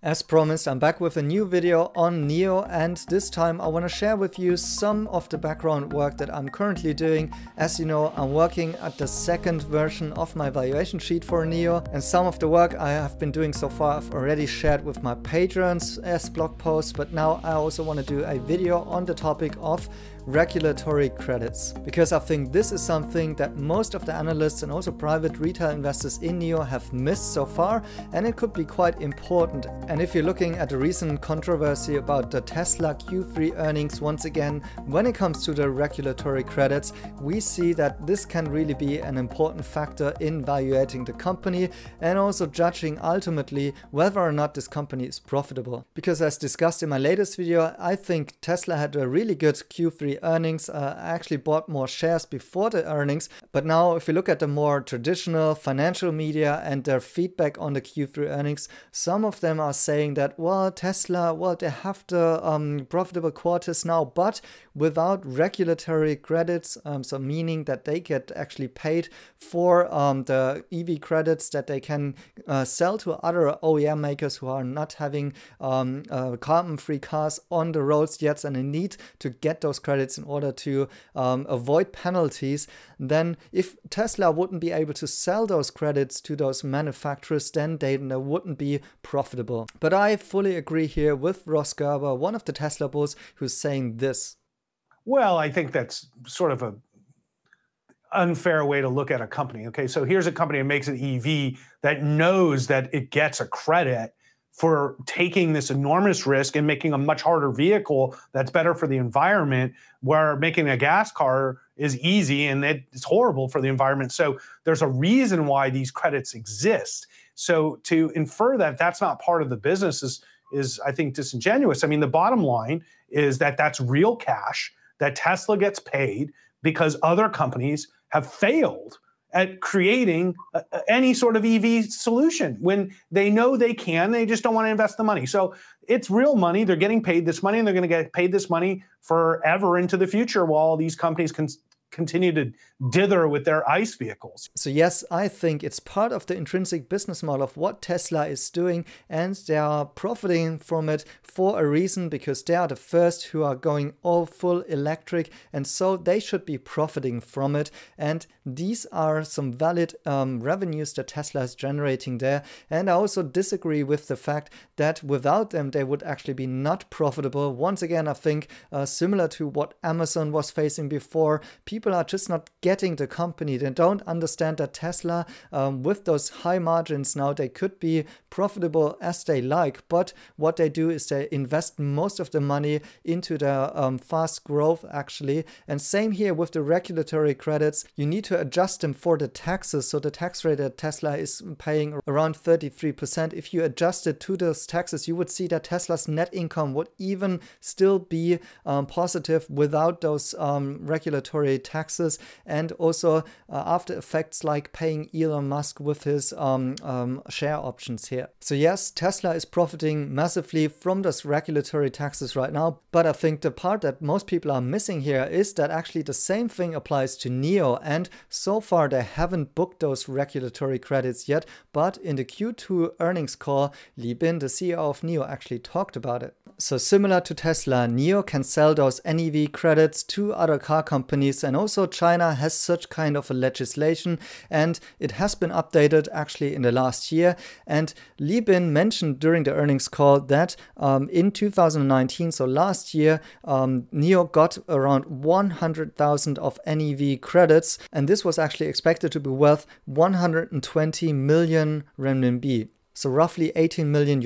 As promised, I'm back with a new video on NIO, and this time I want to share with you some of the background work that I'm currently doing. As you know, I'm working at the second version of my valuation sheet for NIO, and some of the work I have been doing so far I've already shared with my patrons as blog posts, but now I also want to do a video on the topic of regulatory credits, because I think this is something that most of the analysts and also private retail investors in NIO have missed so far, and it could be quite important. And if you're looking at the recent controversy about the Tesla Q3 earnings, once again, when it comes to the regulatory credits, we see that this can really be an important factor in valuating the company and also judging ultimately whether or not this company is profitable. Because as discussed in my latest video, I think Tesla had a really good Q3 earnings. I actually bought more shares before the earnings, but now if you look at the more traditional financial media and their feedback on the Q3 earnings, some of them are saying that, well, Tesla, well, they have the profitable quarters now, but without regulatory credits, so meaning that they get actually paid for the EV credits that they can sell to other OEM makers who are not having carbon-free cars on the roads yet, and they need to get those credits in order to avoid penalties. Then if Tesla wouldn't be able to sell those credits to those manufacturers, then they wouldn't be profitable. But I fully agree here with Ross Gerber, one of the Tesla bulls, who's saying this. Well, I think that's sort of an unfair way to look at a company. Okay, so here's a company that makes an EV that knows that it gets a credit for taking this enormous risk and making a much harder vehicle that's better for the environment, where making a gas car is easy and it's horrible for the environment. So there's a reason why these credits exist. So to infer that that's not part of the business is I think, disingenuous. I mean, the bottom line is that that's real cash that Tesla gets paid because other companies have failed at creating any sort of EV solution when they know they can, they just don't want to invest the money. So it's real money. They're getting paid this money, and they're going to get paid this money forever into the future while these companies can continue to dither with their ICE vehicles. So yes, I think it's part of the intrinsic business model of what Tesla is doing, and they are profiting from it for a reason, because they are the first who are going all full electric, and so they should be profiting from it. And these are some valid revenues that Tesla is generating there. And I also disagree with the fact that without them they would actually be not profitable. Once again, I think similar to what Amazon was facing before, people are just not getting the company. They don't understand that Tesla, with those high margins now, they could be profitable as they like, but what they do is they invest most of the money into the fast growth actually. And same here with the regulatory credits. You need to adjust them for the taxes. So the tax rate that Tesla is paying around 33%. If you adjust it to those taxes, you would see that Tesla's net income would even still be positive without those regulatory taxes, and also after effects like paying Elon Musk with his share options here. So yes, Tesla is profiting massively from those regulatory taxes right now, but I think the part that most people are missing here is that actually the same thing applies to NIO, and so far they haven't booked those regulatory credits yet, but in the Q2 earnings call, Li Bin, the CEO of NIO, actually talked about it. So similar to Tesla, NIO can sell those NEV credits to other car companies, and also China has such kind of a legislation, and it has been updated actually in the last year. And Li Bin mentioned during the earnings call that in 2019, so last year, NIO got around 100,000 of NEV credits, and this was actually expected to be worth 120 million renminbi. So roughly $18 million,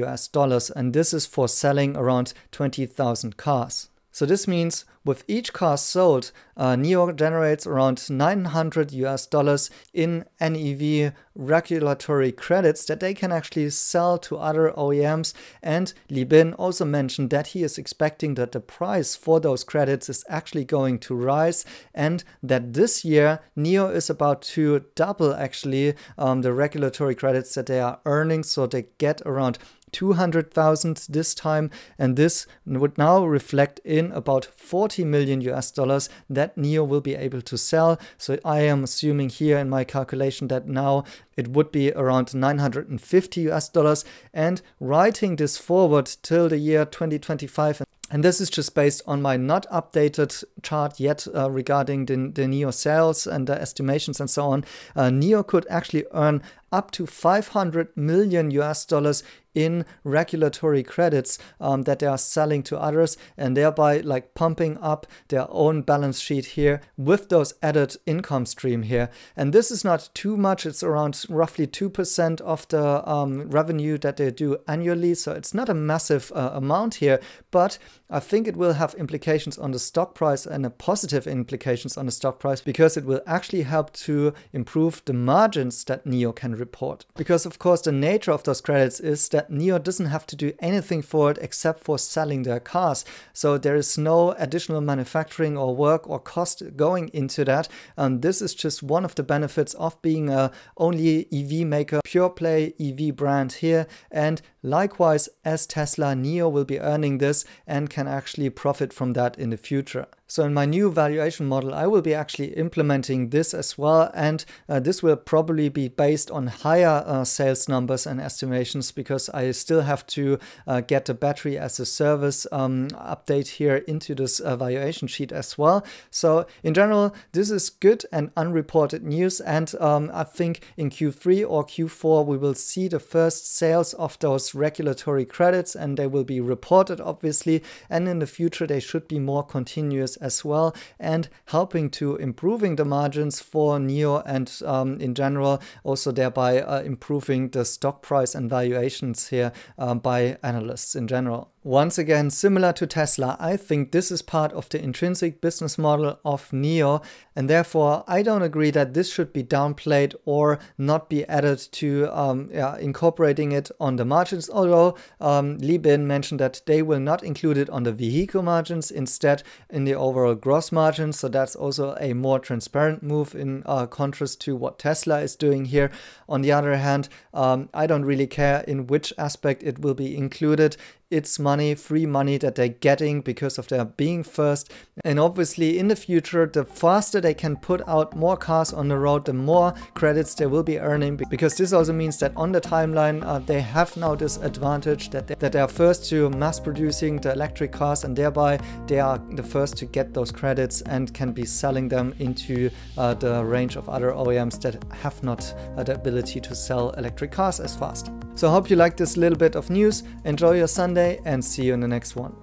and this is for selling around 20,000 cars. So this means with each car sold, NIO generates around $900 in NEV regulatory credits that they can actually sell to other OEMs. And Li Bin also mentioned that he is expecting that the price for those credits is actually going to rise, and that this year NIO is about to double actually the regulatory credits that they are earning. So they get around 200,000 this time, and this would now reflect in about $40 million that NIO will be able to sell. So I am assuming here in my calculation that now it would be around 950 US dollars. And writing this forward till the year 2025, and this is just based on my not updated chart yet regarding the NIO sales and the estimations and so on. NIO could actually earn up to 500 million US dollars in regulatory credits that they are selling to others, and thereby like pumping up their own balance sheet here with those added income stream here. And this is not too much. It's around roughly 2% of the revenue that they do annually. So it's not a massive amount here, but I think it will have implications on the stock price and a positive implications on the stock price, because it will actually help to improve the margins that NIO can report. Because of course the nature of those credits is that NIO doesn't have to do anything for it except for selling their cars. So there is no additional manufacturing or work or cost going into that. This is just one of the benefits of being a only EV maker, pure play EV brand here. And likewise, as Tesla, NIO will be earning this and can actually profit from that in the future. So in my new valuation model, I will be actually implementing this as well. And this will probably be based on higher sales numbers and estimations, because I still have to get the battery as a service update here into this valuation sheet as well. So in general, this is good and unreported news. And I think in Q3 or Q4, we will see the first sales of those regulatory credits, and they will be reported obviously. And in the future, they should be more continuous as well, and helping to improving the margins for NIO and in general, also thereby improving the stock price and valuations here by analysts in general. Once again, similar to Tesla, I think this is part of the intrinsic business model of NIO, and therefore I don't agree that this should be downplayed or not be added to incorporating it on the margins, although Li Bin mentioned that they will not include it on the vehicle margins, instead in the overall gross margin. So that's also a more transparent move in contrast to what Tesla is doing here. On the other hand, I don't really care in which aspect it will be included. It's money, free money that they're getting because of their being first. And obviously in the future, the faster they can put out more cars on the road, the more credits they will be earning, because this also means that on the timeline, they have now this advantage that they are first to mass producing the electric cars, and thereby they are the first to get those credits and can be selling them into the range of other OEMs that have not the ability to sell electric cars as fast. So I hope you liked this little bit of news. Enjoy your Sunday and see you in the next one.